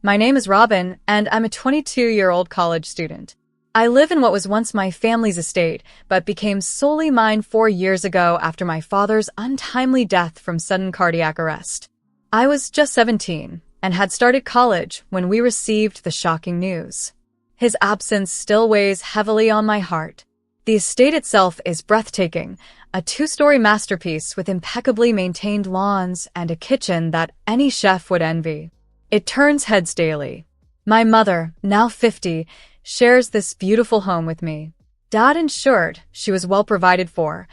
My name is Robin, and I'm a 22-year-old college student. I live in what was once my family's estate, but became solely mine 4 years ago after my father's untimely death from sudden cardiac arrest. I was just 17 and had started college when we received the shocking news. His absence still weighs heavily on my heart. The estate itself is breathtaking, a 2-story masterpiece with impeccably maintained lawns and a kitchen that any chef would envy. It turns heads daily. My mother, now 50, shares this beautiful home with me. Dad ensured she was well provided for,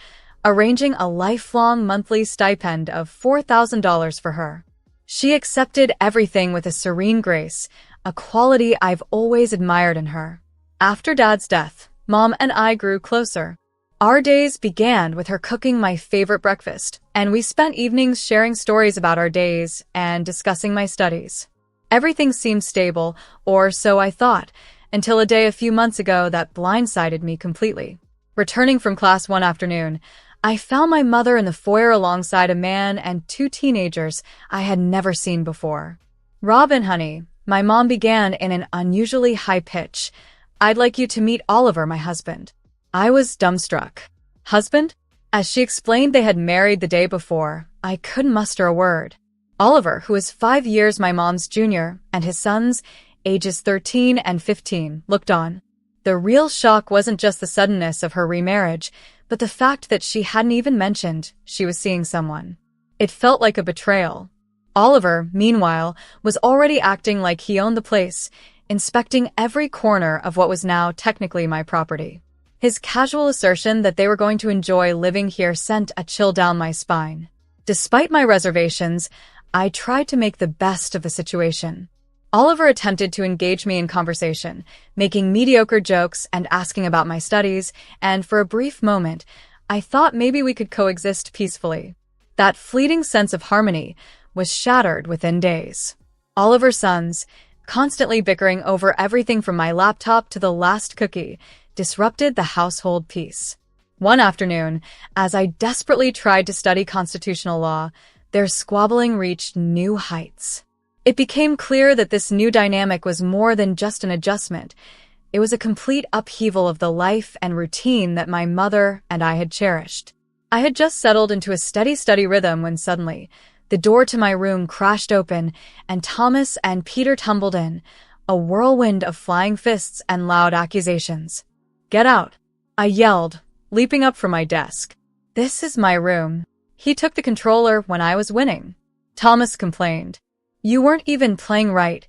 arranging a lifelong monthly stipend of $4,000 for her. She accepted everything with a serene grace, a quality I've always admired in her. After Dad's death, Mom and I grew closer. Our days began with her cooking my favorite breakfast, and we spent evenings sharing stories about our days and discussing my studies. Everything seemed stable, or so I thought, until a day a few months ago that blindsided me completely. Returning from class one afternoon, I found my mother in the foyer alongside a man and 2 teenagers I had never seen before. "Robin, honey," my mom began in an unusually high pitch, "I'd like you to meet Oliver, my husband." I was dumbstruck. Husband? As she explained they had married the day before, I couldn't muster a word. Oliver, who is 5 years my mom's junior, and his sons, ages 13 and 15, looked on. The real shock wasn't just the suddenness of her remarriage, but the fact that she hadn't even mentioned she was seeing someone. It felt like a betrayal. Oliver, meanwhile, was already acting like he owned the place, inspecting every corner of what was now technically my property. His casual assertion that they were going to enjoy living here sent a chill down my spine. Despite my reservations, I tried to make the best of the situation. Oliver attempted to engage me in conversation, making mediocre jokes and asking about my studies, and for a brief moment, I thought maybe we could coexist peacefully. That fleeting sense of harmony was shattered within days. Oliver's sons, constantly bickering over everything from my laptop to the last cookie, disrupted the household peace. One afternoon, as I desperately tried to study constitutional law, their squabbling reached new heights. It became clear that this new dynamic was more than just an adjustment. It was a complete upheaval of the life and routine that my mother and I had cherished. I had just settled into a steady study rhythm when suddenly, the door to my room crashed open and Thomas and Peter tumbled in, a whirlwind of flying fists and loud accusations. "Get out!" I yelled, leaping up from my desk. "This is my room." "He took the controller when I was winning," Thomas complained. "You weren't even playing right,"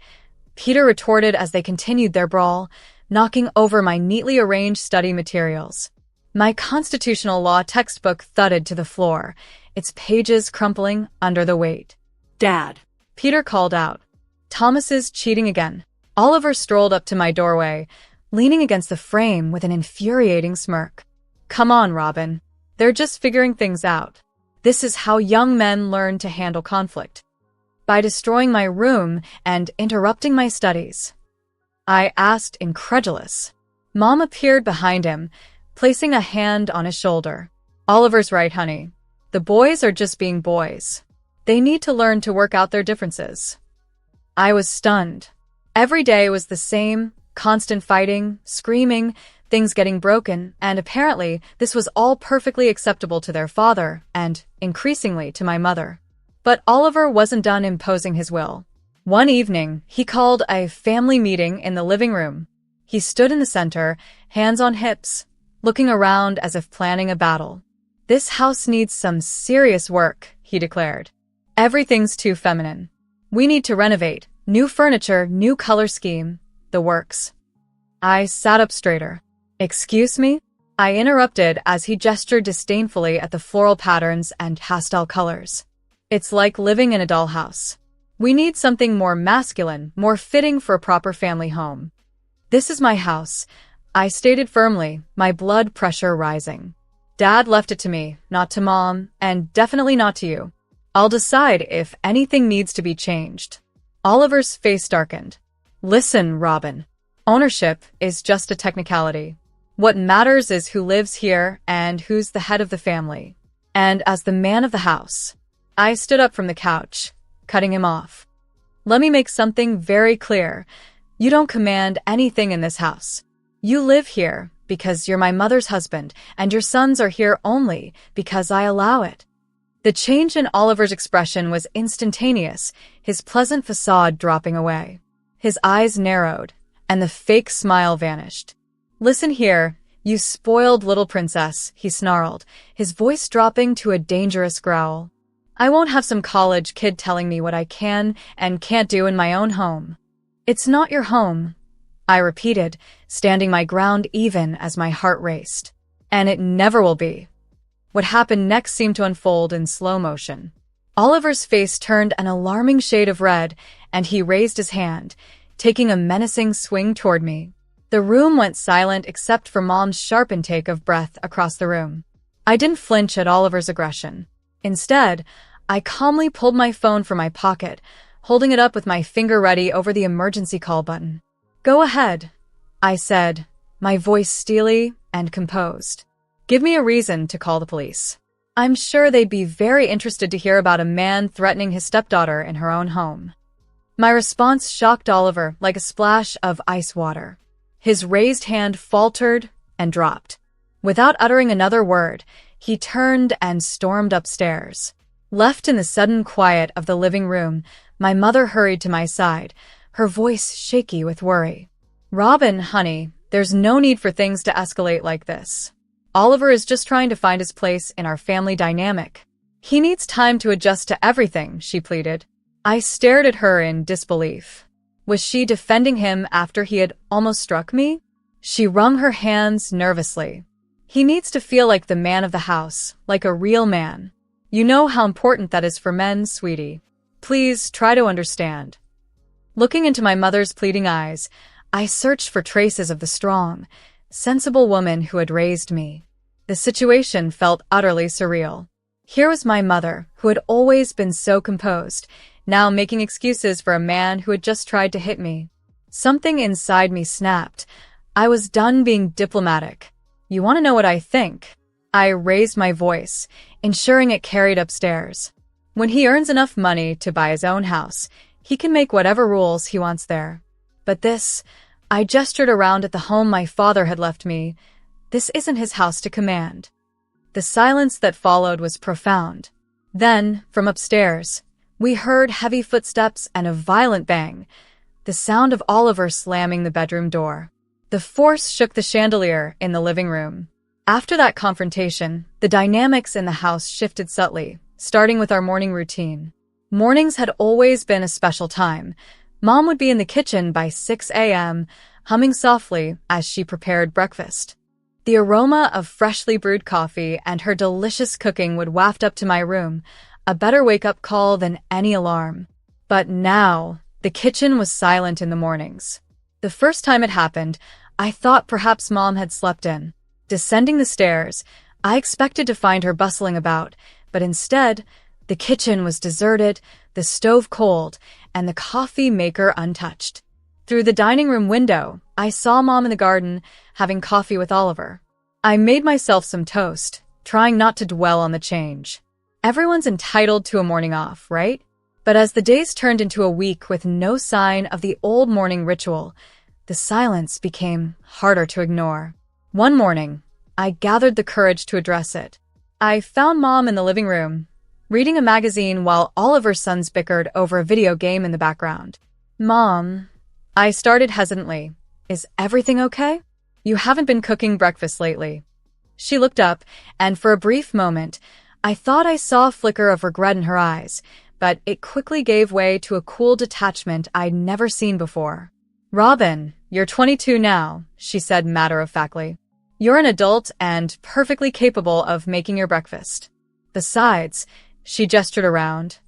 Peter retorted as they continued their brawl, knocking over my neatly arranged study materials. My constitutional law textbook thudded to the floor, its pages crumpling under the weight. "Dad," Peter called out. "Thomas is cheating again." Oliver strolled up to my doorway, leaning against the frame with an infuriating smirk. "Come on, Robin. They're just figuring things out. This is how young men learn to handle conflict. By destroying my room and interrupting my studies." I asked, incredulous. Mom appeared behind him, placing a hand on his shoulder. "Oliver's right, honey. The boys are just being boys. They need to learn to work out their differences." I was stunned. Every day was the same, constant fighting, screaming, things getting broken, and apparently this was all perfectly acceptable to their father and, increasingly, to my mother. But Oliver wasn't done imposing his will. One evening, he called a family meeting in the living room. He stood in the center, hands on hips, looking around as if planning a battle. "This house needs some serious work," he declared. "Everything's too feminine. We need to renovate, new furniture, new color scheme, the works." I sat up straighter. "Excuse me?" I interrupted as he gestured disdainfully at the floral patterns and pastel colors. "It's like living in a dollhouse. We need something more masculine, more fitting for a proper family home." "This is my house," I stated firmly, my blood pressure rising. "Dad left it to me, not to Mom, and definitely not to you. I'll decide if anything needs to be changed." Oliver's face darkened. "Listen, Robin. Ownership is just a technicality. What matters is who lives here and who's the head of the family. And as the man of the house." I stood up from the couch, cutting him off. Let me make something very clear. You don't command anything in this house. You live here because you're my mother's husband, and your sons are here only because I allow it." The change in Oliver's expression was instantaneous, his pleasant facade dropping away. His eyes narrowed, and the fake smile vanished. "Listen here, you spoiled little princess," he snarled, his voice dropping to a dangerous growl. "I won't have some college kid telling me what I can and can't do in my own home." "It's not your home," I repeated, standing my ground even as my heart raced. "And it never will be." What happened next seemed to unfold in slow motion. Oliver's face turned an alarming shade of red, and he raised his hand, taking a menacing swing toward me. The room went silent except for Mom's sharp intake of breath across the room. I didn't flinch at Oliver's aggression. Instead, I calmly pulled my phone from my pocket, holding it up with my finger ready over the emergency call button. "Go ahead," I said, my voice steely and composed. "Give me a reason to call the police. I'm sure they'd be very interested to hear about a man threatening his stepdaughter in her own home." My response shocked Oliver like a splash of ice water. His raised hand faltered and dropped. Without uttering another word, he turned and stormed upstairs. Left in the sudden quiet of the living room, my mother hurried to my side, her voice shaky with worry. "Robin, honey, there's no need for things to escalate like this. Oliver is just trying to find his place in our family dynamic. He needs time to adjust to everything," she pleaded. I stared at her in disbelief. Was she defending him after he had almost struck me? She wrung her hands nervously. "He needs to feel like the man of the house, like a real man. You know how important that is for men, sweetie. Please try to understand." Looking into my mother's pleading eyes, I searched for traces of the strong, sensible woman who had raised me. The situation felt utterly surreal. Here was my mother, who had always been so composed, now making excuses for a man who had just tried to hit me. Something inside me snapped. I was done being diplomatic. "You want to know what I think?" I raised my voice, ensuring it carried upstairs. "When he earns enough money to buy his own house, he can make whatever rules he wants there. But this," I gestured around at the home my father had left me, "this isn't his house to command." The silence that followed was profound. Then, from upstairs, we heard heavy footsteps and a violent bang, the sound of Oliver slamming the bedroom door. The force shook the chandelier in the living room. After that confrontation, the dynamics in the house shifted subtly, starting with our morning routine. Mornings had always been a special time. Mom would be in the kitchen by 6 a.m., humming softly as she prepared breakfast. The aroma of freshly brewed coffee and her delicious cooking would waft up to my room, a better wake-up call than any alarm. But now, the kitchen was silent in the mornings. The first time it happened, I thought perhaps Mom had slept in. Descending the stairs, I expected to find her bustling about, but instead, the kitchen was deserted, the stove cold, and the coffee maker untouched. Through the dining room window, I saw Mom in the garden, having coffee with Oliver. I made myself some toast, trying not to dwell on the change. Everyone's entitled to a morning off, right? But as the days turned into a week with no sign of the old morning ritual, the silence became harder to ignore. One morning, I gathered the courage to address it. I found Mom in the living room, reading a magazine while Oliver's sons bickered over a video game in the background. "Mom," I started hesitantly, "is everything okay? You haven't been cooking breakfast lately." She looked up, and for a brief moment, I thought I saw a flicker of regret in her eyes, but it quickly gave way to a cool detachment I'd never seen before. "Robin, you're 22 now," she said matter-of-factly. "You're an adult and perfectly capable of making your breakfast. Besides," she gestured around,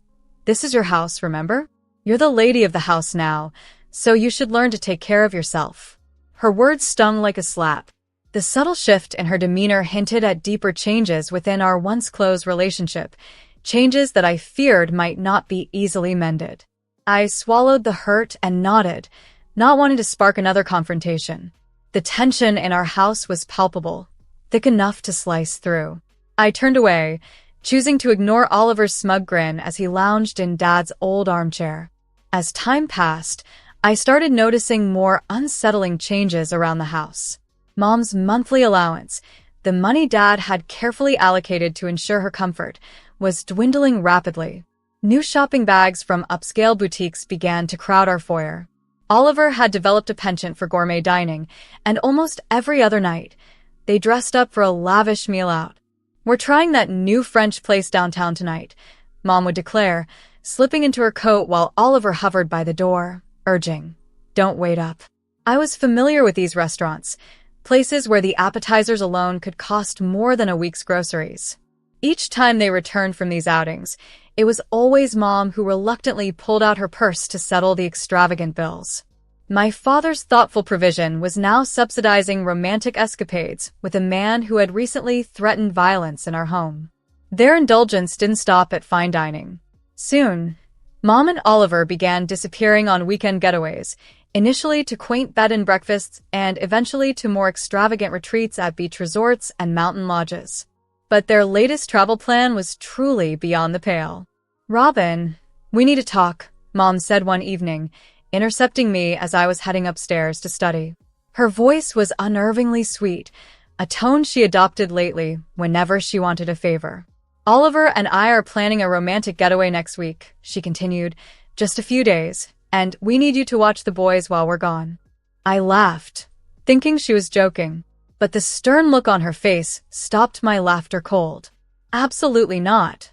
"this is your house, remember? You're the lady of the house now, so you should learn to take care of yourself." Her words stung like a slap. The subtle shift in her demeanor hinted at deeper changes within our once-close relationship, changes that I feared might not be easily mended. I swallowed the hurt and nodded, not wanting to spark another confrontation. The tension in our house was palpable, thick enough to slice through. I turned away, choosing to ignore Oliver's smug grin as he lounged in Dad's old armchair. As time passed, I started noticing more unsettling changes around the house. Mom's monthly allowance, the money Dad had carefully allocated to ensure her comfort, was dwindling rapidly. New shopping bags from upscale boutiques began to crowd our foyer. Oliver had developed a penchant for gourmet dining, and almost every other night, they dressed up for a lavish meal out. "We're trying that new French place downtown tonight," Mom would declare, slipping into her coat while Oliver hovered by the door, urging, "Don't wait up." I was familiar with these restaurants, places where the appetizers alone could cost more than a week's groceries. Each time they returned from these outings, it was always Mom who reluctantly pulled out her purse to settle the extravagant bills. My father's thoughtful provision was now subsidizing romantic escapades with a man who had recently threatened violence in our home. Their indulgence didn't stop at fine dining. Soon, Mom and Oliver began disappearing on weekend getaways, initially to quaint bed and breakfasts and eventually to more extravagant retreats at beach resorts and mountain lodges. But their latest travel plan was truly beyond the pale. "Robin, we need to talk," Mom said one evening, intercepting me as I was heading upstairs to study. Her voice was unnervingly sweet, a tone she adopted lately whenever she wanted a favor. "Oliver and I are planning a romantic getaway next week," she continued, "just a few days, and we need you to watch the boys while we're gone." I laughed, thinking she was joking, but the stern look on her face stopped my laughter cold. "Absolutely not,"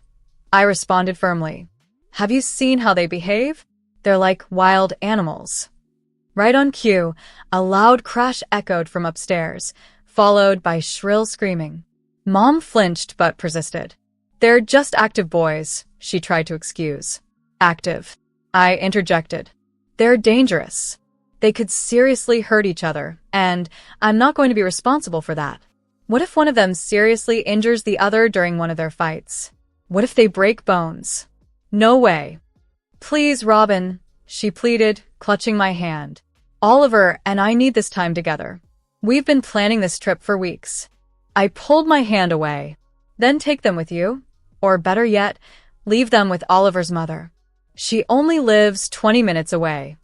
I responded firmly. "Have you seen how they behave? They're like wild animals." Right on cue, a loud crash echoed from upstairs, followed by shrill screaming. Mom flinched but persisted. "They're just active boys," she tried to excuse. "Active," I interjected. "They're dangerous. They could seriously hurt each other, and I'm not going to be responsible for that. What if one of them seriously injures the other during one of their fights? What if they break bones? No way." "Please, Robin," she pleaded, clutching my hand. "Oliver and I need this time together. We've been planning this trip for weeks." I pulled my hand away. "Then take them with you. Or better yet, leave them with Oliver's mother. She only lives 20 minutes away."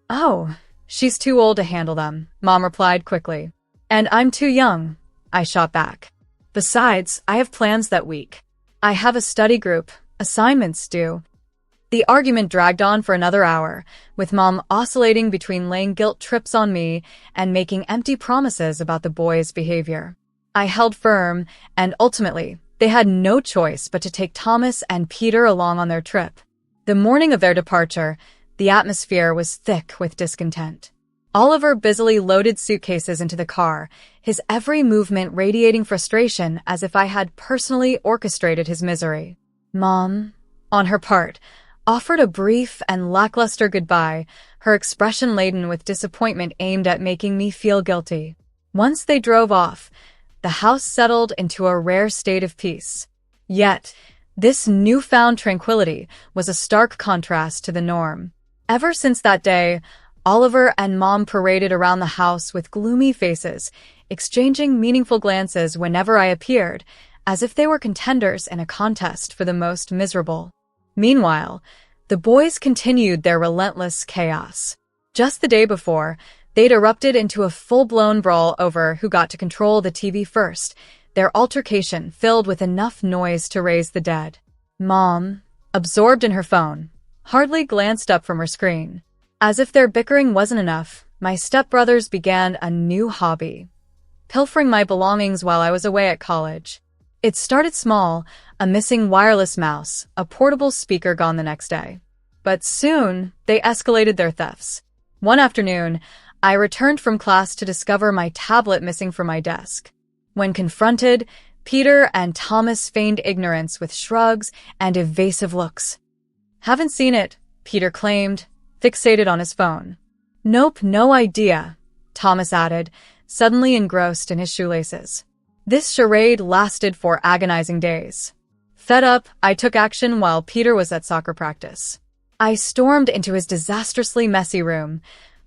"Oh, she's too old to handle them," Mom replied quickly. "And I'm too young," I shot back. "Besides, I have plans that week. I have a study group, assignments due." The argument dragged on for another hour, with Mom oscillating between laying guilt trips on me and making empty promises about the boys' behavior. I held firm, and ultimately, they had no choice but to take Thomas and Peter along on their trip. The morning of their departure, the atmosphere was thick with discontent. Oliver busily loaded suitcases into the car, his every movement radiating frustration as if I had personally orchestrated his misery. Mom, on her part, offered a brief and lackluster goodbye, her expression laden with disappointment aimed at making me feel guilty. Once they drove off, the house settled into a rare state of peace. Yet, this newfound tranquility was a stark contrast to the norm. Ever since that day, Oliver and Mom paraded around the house with gloomy faces, exchanging meaningful glances whenever I appeared, as if they were contenders in a contest for the most miserable. Meanwhile, the boys continued their relentless chaos. Just the day before, they'd erupted into a full-blown brawl over who got to control the TV first, their altercation filled with enough noise to raise the dead. Mom, absorbed in her phone, hardly glanced up from her screen. As if their bickering wasn't enough, my stepbrothers began a new hobby, pilfering my belongings while I was away at college. It started small, a missing wireless mouse, a portable speaker gone the next day. But soon, they escalated their thefts. One afternoon, I returned from class to discover my tablet missing from my desk. When confronted, Peter and Thomas feigned ignorance with shrugs and evasive looks. "Haven't seen it," Peter claimed, fixated on his phone. "Nope, no idea," Thomas added, suddenly engrossed in his shoelaces. This charade lasted for agonizing days. Fed up, I took action while Peter was at soccer practice. I stormed into his disastrously messy room,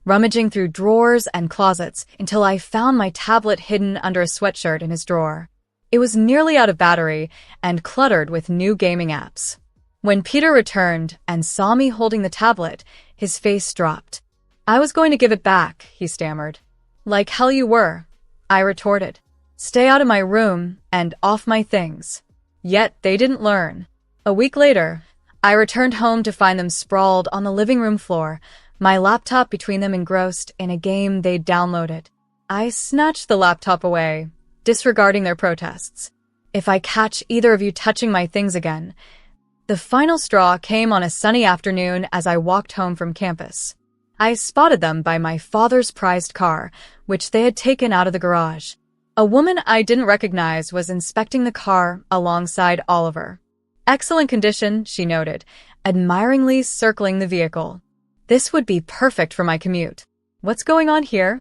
rummaging through drawers and closets until I found my tablet hidden under a sweatshirt in his drawer. It was nearly out of battery and cluttered with new gaming apps. When Peter returned and saw me holding the tablet, His face dropped. "I was going to give it back," he stammered. "Like hell you were," I retorted. "Stay out of my room and off my things." Yet they didn't learn. A week later, I returned home to find them sprawled on the living room floor, my laptop between them engrossed in a game they'd downloaded. I snatched the laptop away, disregarding their protests. "If I catch either of you touching my things again..." The final straw came on a sunny afternoon as I walked home from campus. I spotted them by my father's prized car, which they had taken out of the garage. A woman I didn't recognize was inspecting the car alongside Oliver. "Excellent condition," she noted, admiringly circling the vehicle. "This would be perfect for my commute." "What's going on here?"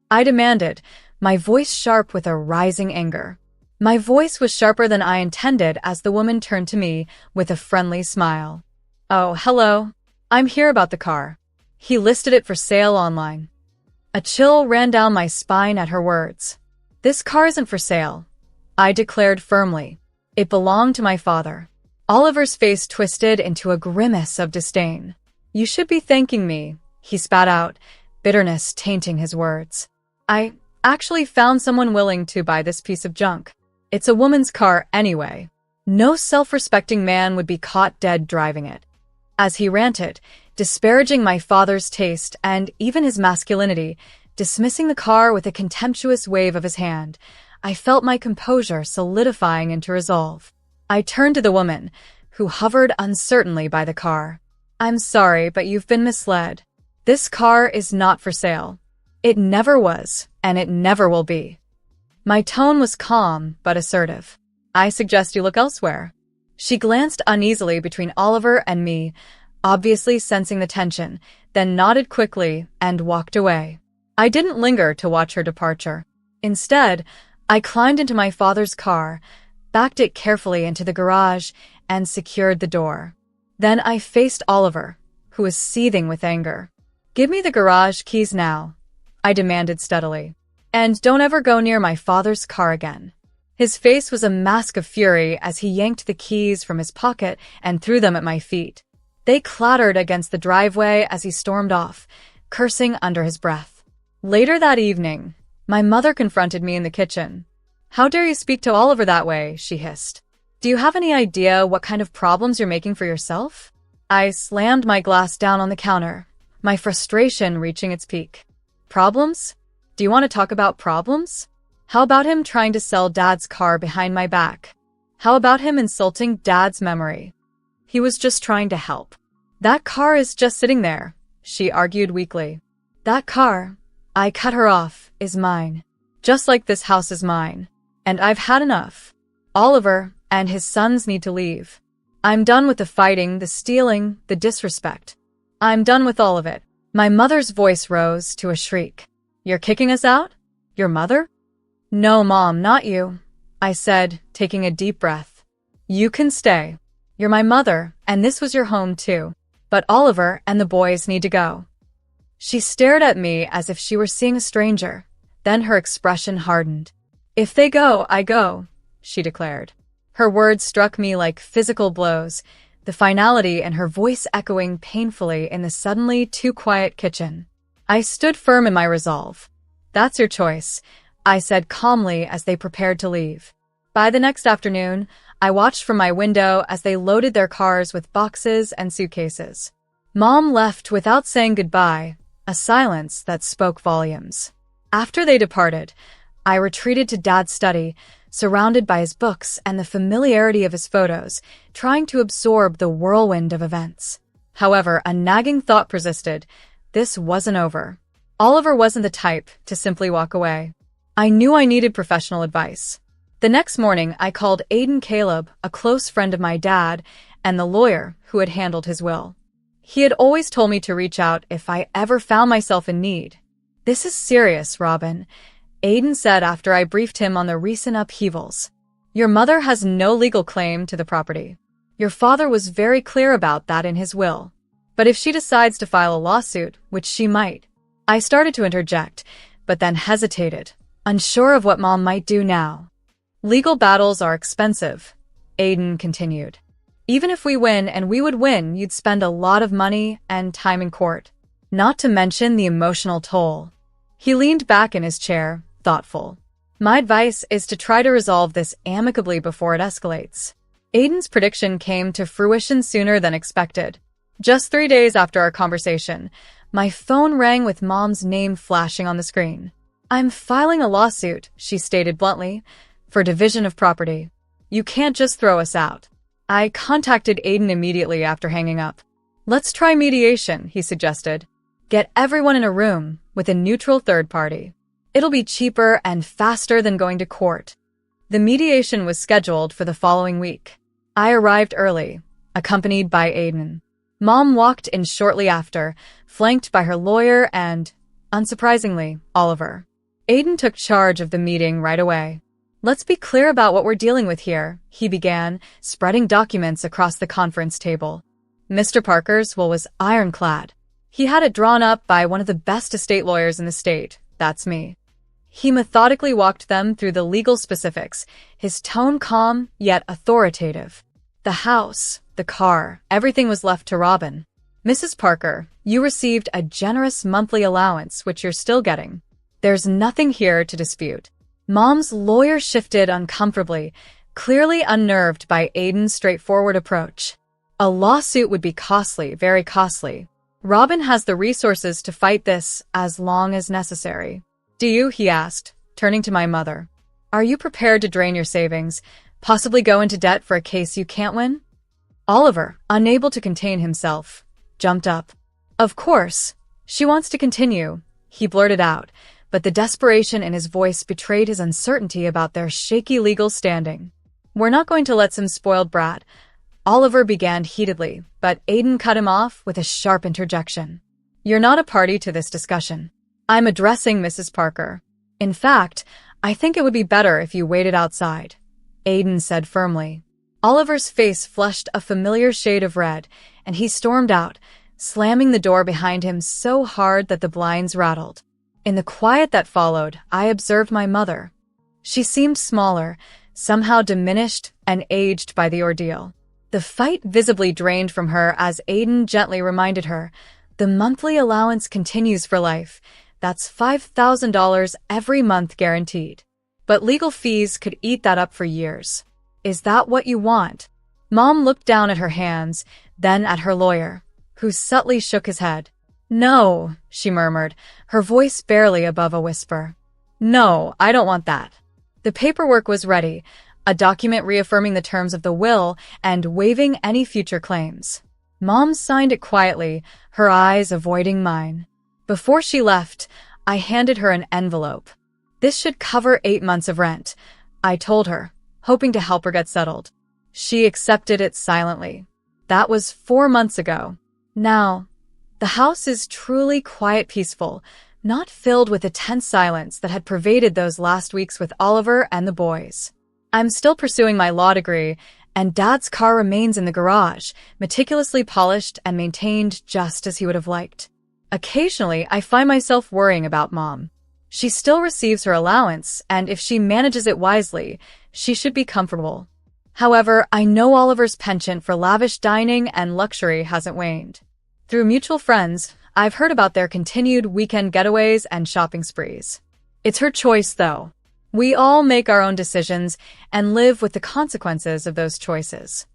I demanded, my voice sharp with a rising anger. My voice was sharper than I intended as the woman turned to me with a friendly smile. "Oh, hello. I'm here about the car. He listed it for sale online." A chill ran down my spine at her words. "This car isn't for sale," I declared firmly. "It belonged to my father." Oliver's face twisted into a grimace of disdain. "You should be thanking me," he spat out, bitterness tainting his words. "I actually found someone willing to buy this piece of junk. It's a woman's car anyway. No self-respecting man would be caught dead driving it." As he ranted, disparaging my father's taste and even his masculinity, dismissing the car with a contemptuous wave of his hand, I felt my composure solidifying into resolve. I turned to the woman, who hovered uncertainly by the car. "I'm sorry, but you've been misled. This car is not for sale. It never was, and it never will be." My tone was calm but assertive. "I suggest you look elsewhere." She glanced uneasily between Oliver and me, obviously sensing the tension, then nodded quickly and walked away. I didn't linger to watch her departure. Instead, I climbed into my father's car, backed it carefully into the garage, and secured the door. Then I faced Oliver, who was seething with anger. "Give me the garage keys now," I demanded steadily. "And don't ever go near my father's car again." His face was a mask of fury as he yanked the keys from his pocket and threw them at my feet. They clattered against the driveway as he stormed off, cursing under his breath. Later that evening, my mother confronted me in the kitchen. "How dare you speak to Oliver that way?" she hissed. "Do you have any idea what kind of problems you're making for yourself?" I slammed my glass down on the counter, my frustration reaching its peak. "Problems? Do you want to talk about problems? How about him trying to sell Dad's car behind my back? How about him insulting Dad's memory? He was just trying to help. That car is just sitting there," she argued weakly. "That car," I cut her off, "is mine. Just like this house is mine. And I've had enough. Oliver and his sons need to leave. I'm done with the fighting, the stealing, the disrespect. I'm done with all of it." My mother's voice rose to a shriek. "You're kicking us out? Your mother?" "No, Mom, not you," I said, taking a deep breath. "You can stay. You're my mother, and this was your home too. But Oliver and the boys need to go." She stared at me as if she were seeing a stranger. Then her expression hardened. "If they go, I go," she declared. Her words struck me like physical blows, the finality in her voice echoing painfully in the suddenly too quiet kitchen. I stood firm in my resolve. "That's your choice," I said calmly as they prepared to leave. By the next afternoon, I watched from my window as they loaded their cars with boxes and suitcases. Mom left without saying goodbye, a silence that spoke volumes. After they departed, I retreated to Dad's study, surrounded by his books and the familiarity of his photos, trying to absorb the whirlwind of events. However, a nagging thought persisted. This wasn't over. Oliver wasn't the type to simply walk away. I knew I needed professional advice. The next morning, I called Aiden Caleb, a close friend of my dad, and the lawyer who had handled his will. He had always told me to reach out if I ever found myself in need. "This is serious, Robin," Aiden said after I briefed him on the recent upheavals. "Your mother has no legal claim to the property. Your father was very clear about that in his will. But if she decides to file a lawsuit, which she might..." I started to interject, but then hesitated, unsure of what Mom might do now. "Legal battles are expensive," Aiden continued. "Even if we win, and we would win, you'd spend a lot of money and time in court. not to mention the emotional toll. He leaned back in his chair, thoughtful. My advice is to try to resolve this amicably before it escalates. Aiden's prediction came to fruition sooner than expected. Just 3 days after our conversation, my phone rang with Mom's name flashing on the screen. "I'm filing a lawsuit," she stated bluntly, "for division of property. You can't just throw us out." I contacted Aiden immediately after hanging up. "Let's try mediation," he suggested. "Get everyone in a room with a neutral third party. It'll be cheaper and faster than going to court." The mediation was scheduled for the following week. I arrived early, accompanied by Aiden. Mom walked in shortly after, flanked by her lawyer and, unsurprisingly, Oliver. Aiden took charge of the meeting right away. "Let's be clear about what we're dealing with here," he began, spreading documents across the conference table. Mr. Parker's will was ironclad. He had it drawn up by one of the best estate lawyers in the state. That's me. He methodically walked them through the legal specifics, his tone calm yet authoritative. The house, the car, everything was left to Robin. "Mrs. Parker, you received a generous monthly allowance, which you're still getting. There's nothing here to dispute." Mom's lawyer shifted uncomfortably, clearly unnerved by Aiden's straightforward approach. "A lawsuit would be costly, very costly. Robin has the resources to fight this as long as necessary." "Do you?" he asked, turning to my mother. "Are you prepared to drain your savings, possibly go into debt for a case you can't win?" Oliver, unable to contain himself, jumped up. "Of course, she wants to continue," he blurted out, but the desperation in his voice betrayed his uncertainty about their shaky legal standing. "We're not going to let some spoiled brat," Oliver began heatedly, but Aiden cut him off with a sharp interjection. "You're not a party to this discussion. I'm addressing Mrs. Parker. In fact, I think it would be better if you waited outside," Aiden said firmly. Oliver's face flushed a familiar shade of red, and he stormed out, slamming the door behind him so hard that the blinds rattled. In the quiet that followed, I observed my mother. She seemed smaller, somehow diminished and aged by the ordeal. The fight visibly drained from her as Aiden gently reminded her, "The monthly allowance continues for life. That's $5,000 every month guaranteed. But legal fees could eat that up for years. Is that what you want?" Mom looked down at her hands, then at her lawyer, who subtly shook his head. "No," she murmured, her voice barely above a whisper. "No, I don't want that." The paperwork was ready, a document reaffirming the terms of the will and waiving any future claims. Mom signed it quietly, her eyes avoiding mine. Before she left, I handed her an envelope. "This should cover 8 months of rent," I told her, hoping to help her get settled. She accepted it silently. That was 4 months ago. Now, the house is truly quiet, peaceful, not filled with the tense silence that had pervaded those last weeks with Oliver and the boys. I'm still pursuing my law degree, and Dad's car remains in the garage, meticulously polished and maintained just as he would have liked. Occasionally, I find myself worrying about Mom. She still receives her allowance, and if she manages it wisely, she should be comfortable. However, I know Oliver's penchant for lavish dining and luxury hasn't waned. Through mutual friends, I've heard about their continued weekend getaways and shopping sprees. It's her choice, though. We all make our own decisions and live with the consequences of those choices.